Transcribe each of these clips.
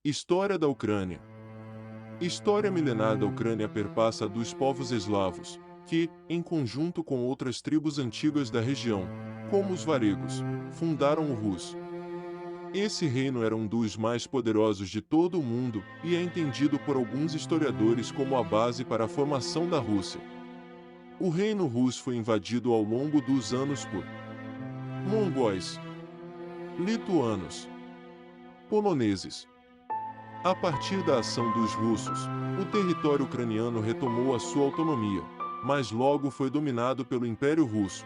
História da Ucrânia. História milenar da Ucrânia perpassa dos povos eslavos, que, em conjunto com outras tribos antigas da região, como os varegos, fundaram o Rus. Esse reino era um dos mais poderosos de todo o mundo e é entendido por alguns historiadores como a base para a formação da Rússia. O reino Rus foi invadido ao longo dos anos por mongóis, lituanos, poloneses. A partir da ação dos russos, o território ucraniano retomou a sua autonomia, mas logo foi dominado pelo Império Russo.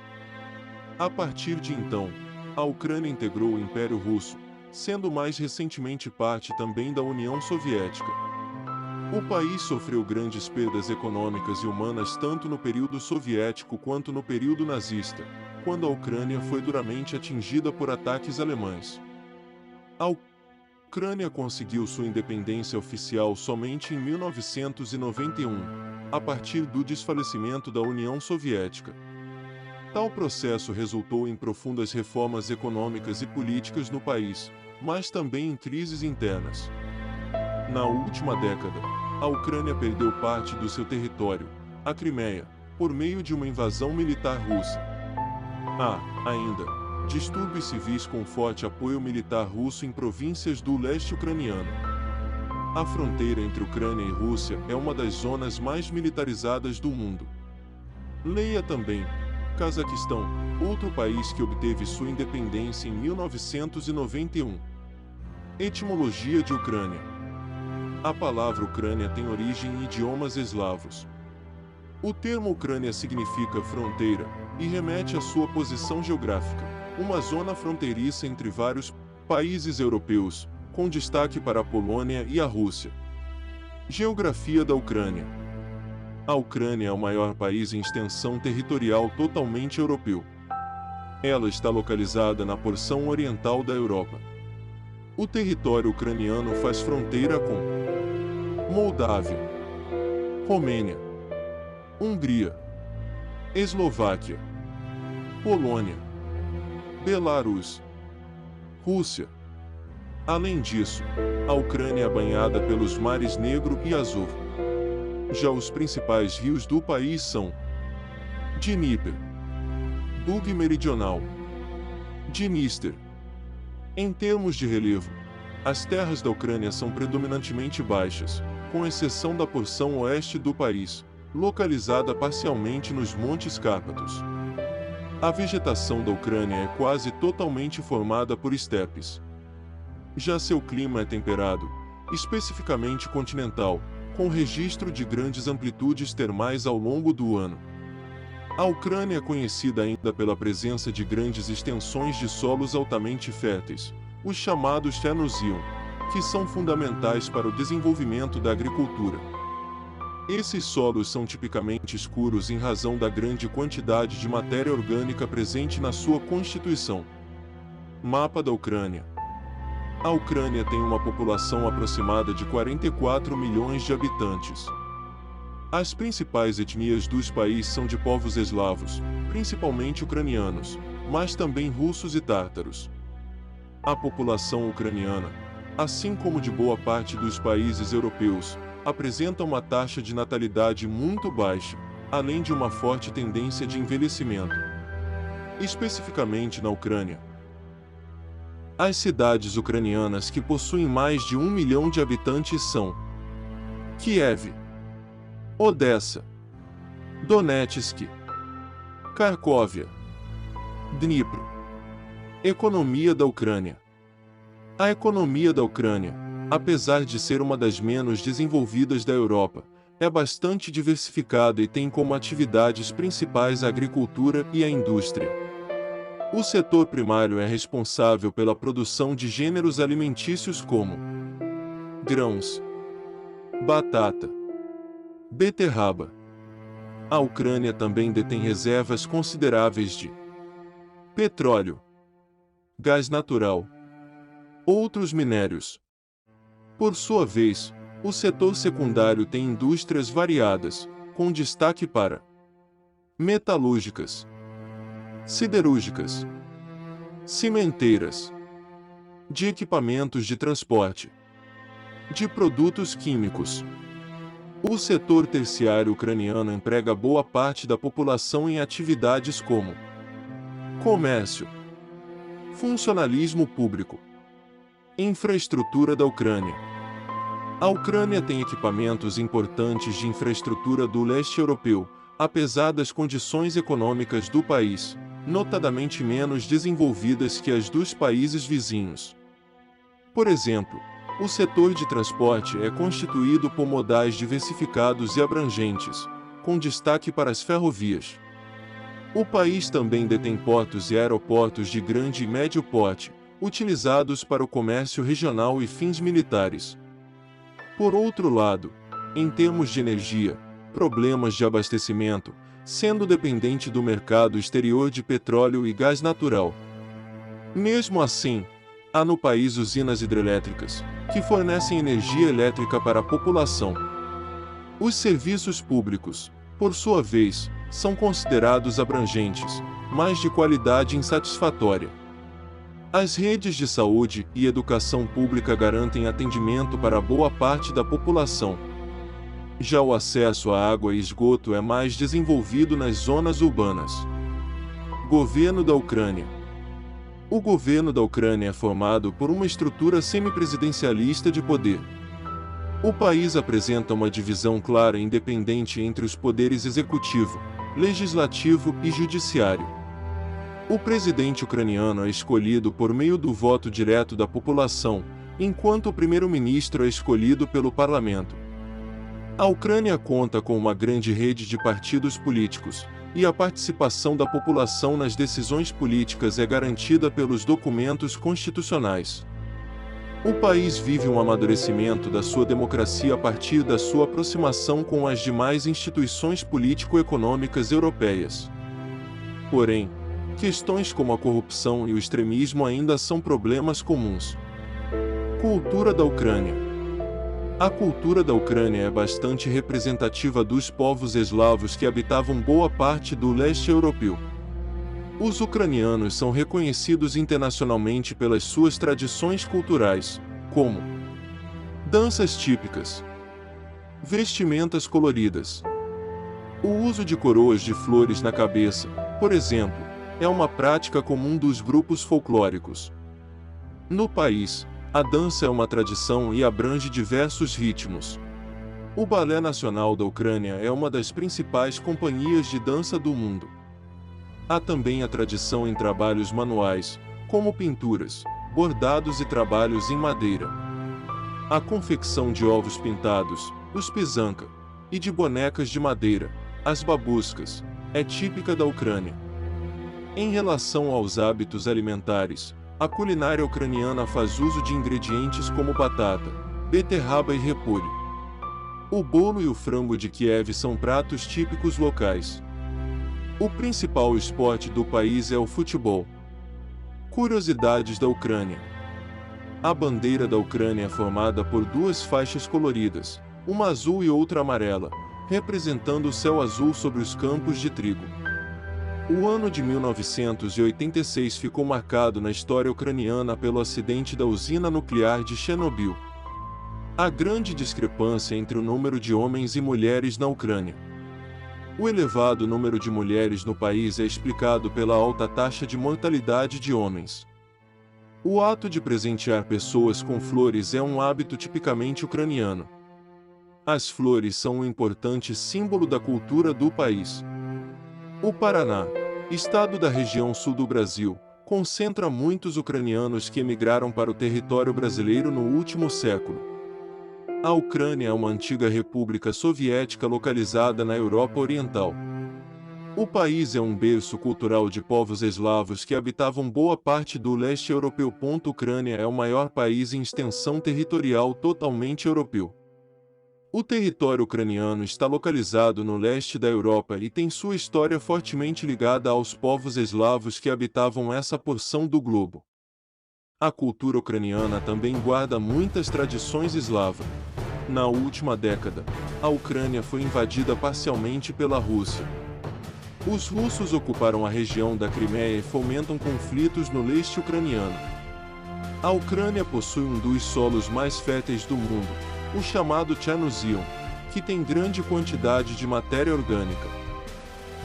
A partir de então, a Ucrânia integrou o Império Russo, sendo mais recentemente parte também da União Soviética. O país sofreu grandes perdas econômicas e humanas tanto no período soviético quanto no período nazista, quando a Ucrânia foi duramente atingida por ataques alemães. A Ucrânia conseguiu sua independência oficial somente em 1991, a partir do desfalecimento da União Soviética. Tal processo resultou em profundas reformas econômicas e políticas no país, mas também em crises internas. Na última década, a Ucrânia perdeu parte do seu território, a Crimeia, por meio de uma invasão militar russa. Há, ainda, distúrbios civis com forte apoio militar russo em províncias do leste ucraniano. A fronteira entre Ucrânia e Rússia é uma das zonas mais militarizadas do mundo. Leia também: Cazaquistão, outro país que obteve sua independência em 1991. Etimologia de Ucrânia. A palavra Ucrânia tem origem em idiomas eslavos. O termo Ucrânia significa fronteira e remete à sua posição geográfica, uma zona fronteiriça entre vários países europeus, com destaque para a Polônia e a Rússia. Geografia da Ucrânia. A Ucrânia é o maior país em extensão territorial totalmente europeu. Ela está localizada na porção oriental da Europa. O território ucraniano faz fronteira com Moldávia, Romênia, Hungria, Eslováquia, Polônia, Belarus, Rússia. Além disso, a Ucrânia é banhada pelos mares Negro e Azov. Já os principais rios do país são Dnieper, Bug Meridional, Dniester. Em termos de relevo, as terras da Ucrânia são predominantemente baixas, com exceção da porção oeste do país, localizada parcialmente nos Montes Cárpatos. A vegetação da Ucrânia é quase totalmente formada por estepes. Já seu clima é temperado, especificamente continental, com registro de grandes amplitudes termais ao longo do ano. A Ucrânia é conhecida ainda pela presença de grandes extensões de solos altamente férteis, os chamados Chernozion, que são fundamentais para o desenvolvimento da agricultura. Esses solos são tipicamente escuros em razão da grande quantidade de matéria orgânica presente na sua constituição. Mapa da Ucrânia. A Ucrânia tem uma população aproximada de 44 milhões de habitantes. As principais etnias dos países são de povos eslavos, principalmente ucranianos, mas também russos e tártaros. A população ucraniana, assim como de boa parte dos países europeus, apresenta uma taxa de natalidade muito baixa, além de uma forte tendência de envelhecimento. Especificamente na Ucrânia, as cidades ucranianas que possuem mais de 1 milhão de habitantes são Kiev, Odessa, Donetsk, Kharkovia, Dnipro. Economia da Ucrânia. A economia da Ucrânia, apesar de ser uma das menos desenvolvidas da Europa, é bastante diversificada e tem como atividades principais a agricultura e a indústria. O setor primário é responsável pela produção de gêneros alimentícios como grãos, batata, beterraba. A Ucrânia também detém reservas consideráveis de petróleo, gás natural, outros minérios. Por sua vez, o setor secundário tem indústrias variadas, com destaque para metalúrgicas, siderúrgicas, cimenteiras, de equipamentos de transporte, de produtos químicos. O setor terciário ucraniano emprega boa parte da população em atividades como comércio, funcionalismo público, infraestrutura da Ucrânia. A Ucrânia tem equipamentos importantes de infraestrutura do leste europeu, apesar das condições econômicas do país, notadamente menos desenvolvidas que as dos países vizinhos. Por exemplo, o setor de transporte é constituído por modais diversificados e abrangentes, com destaque para as ferrovias. O país também detém portos e aeroportos de grande e médio porte, utilizados para o comércio regional e fins militares. Por outro lado, em termos de energia, problemas de abastecimento, sendo dependente do mercado exterior de petróleo e gás natural. Mesmo assim, há no país usinas hidrelétricas, que fornecem energia elétrica para a população. Os serviços públicos, por sua vez, são considerados abrangentes, mas de qualidade insatisfatória. As redes de saúde e educação pública garantem atendimento para boa parte da população. Já o acesso à água e esgoto é mais desenvolvido nas zonas urbanas. Governo da Ucrânia. O governo da Ucrânia é formado por uma estrutura semipresidencialista de poder. O país apresenta uma divisão clara e independente entre os poderes executivo, legislativo e judiciário. O presidente ucraniano é escolhido por meio do voto direto da população, enquanto o primeiro-ministro é escolhido pelo parlamento. A Ucrânia conta com uma grande rede de partidos políticos, e a participação da população nas decisões políticas é garantida pelos documentos constitucionais. O país vive um amadurecimento da sua democracia a partir da sua aproximação com as demais instituições político-econômicas europeias. Porém, questões como a corrupção e o extremismo ainda são problemas comuns. Cultura da Ucrânia. A cultura da Ucrânia é bastante representativa dos povos eslavos que habitavam boa parte do leste europeu. Os ucranianos são reconhecidos internacionalmente pelas suas tradições culturais, como danças típicas, vestimentas coloridas. O uso de coroas de flores na cabeça, por exemplo, é uma prática comum dos grupos folclóricos. No país, a dança é uma tradição e abrange diversos ritmos. O Balé Nacional da Ucrânia é uma das principais companhias de dança do mundo. Há também a tradição em trabalhos manuais, como pinturas, bordados e trabalhos em madeira. A confecção de ovos pintados, os pisanka, e de bonecas de madeira, as babuscas, é típica da Ucrânia. Em relação aos hábitos alimentares, a culinária ucraniana faz uso de ingredientes como batata, beterraba e repolho. O bolo e o frango de Kiev são pratos típicos locais. O principal esporte do país é o futebol. Curiosidades da Ucrânia. A bandeira da Ucrânia é formada por duas faixas coloridas, uma azul e outra amarela, representando o céu azul sobre os campos de trigo. O ano de 1986 ficou marcado na história ucraniana pelo acidente da usina nuclear de Chernobyl. Há grande discrepância entre o número de homens e mulheres na Ucrânia. O elevado número de mulheres no país é explicado pela alta taxa de mortalidade de homens. O ato de presentear pessoas com flores é um hábito tipicamente ucraniano. As flores são um importante símbolo da cultura do país. O Paraná, estado da região sul do Brasil, concentra muitos ucranianos que emigraram para o território brasileiro no último século. A Ucrânia é uma antiga república soviética localizada na Europa Oriental. O país é um berço cultural de povos eslavos que habitavam boa parte do leste europeu. Ucrânia é o maior país em extensão territorial totalmente europeu. O território ucraniano está localizado no leste da Europa e tem sua história fortemente ligada aos povos eslavos que habitavam essa porção do globo. A cultura ucraniana também guarda muitas tradições eslavas. Na última década, a Ucrânia foi invadida parcialmente pela Rússia. Os russos ocuparam a região da Crimeia e fomentam conflitos no leste ucraniano. A Ucrânia possui um dos solos mais férteis do mundo, o chamado Chernozion, que tem grande quantidade de matéria orgânica.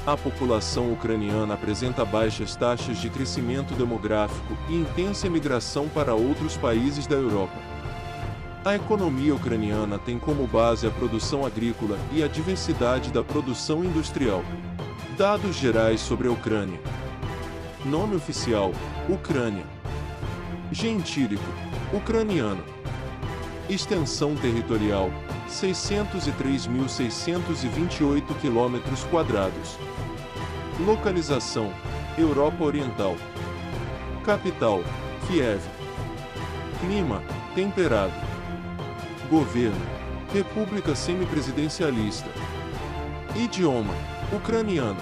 A população ucraniana apresenta baixas taxas de crescimento demográfico e intensa migração para outros países da Europa. A economia ucraniana tem como base a produção agrícola e a diversidade da produção industrial. Dados gerais sobre a Ucrânia. Nome oficial: Ucrânia. Gentílico: ucraniano. Extensão territorial: 603.628 km². Localização: Europa Oriental. Capital: Kiev. Clima: temperado. Governo: República semipresidencialista. Idioma: ucraniano.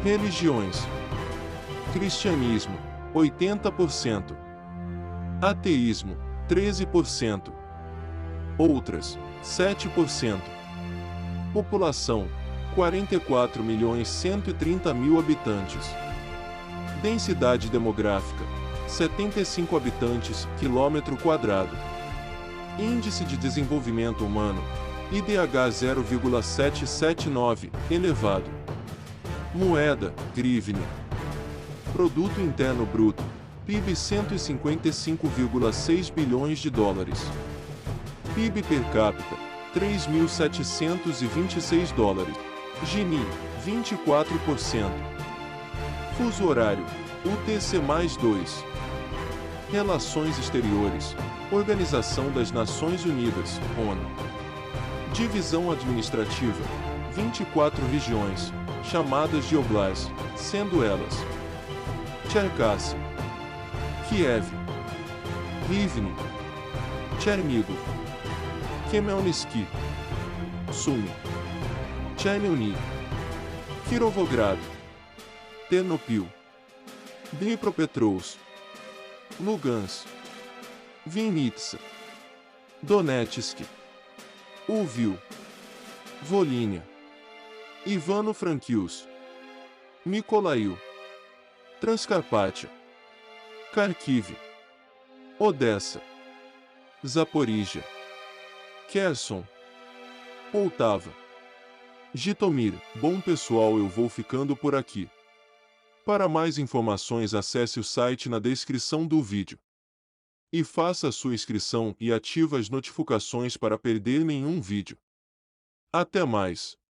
Religiões: cristianismo, 80%. Ateísmo, 13%. Outras, 7%. População: 44.130.000 habitantes. Densidade demográfica: 75 habitantes, quilômetro quadrado. Índice de Desenvolvimento Humano, IDH 0,779, elevado. Moeda, hryvnia. Produto Interno Bruto, PIB 155,6 bilhões de dólares. PIB per capita, 3.726 dólares. Gini, 24%. Fuso horário, UTC+2. Relações Exteriores, Organização das Nações Unidas, ONU. Divisão administrativa, 24 regiões, chamadas de Oblast, sendo elas: Cherkasy, Kiev, Rivne, Chernigov, Khmelnytsky, Sumy, Chernihiv, Kirovograd, Ternopil, Dnipropetrovsk, Lugansk, Vinnytsia, Donetsk, Lviv, Volhynia, Ivano-Frankivsk, Mykolaiv, Transcarpátia, Kharkiv, Odessa, Zaporígia, Kherson, Poltava, Jitomir. Bom pessoal, eu vou ficando por aqui. Para mais informações acesse o site na descrição do vídeo. E faça a sua inscrição e ative as notificações para perder nenhum vídeo. Até mais!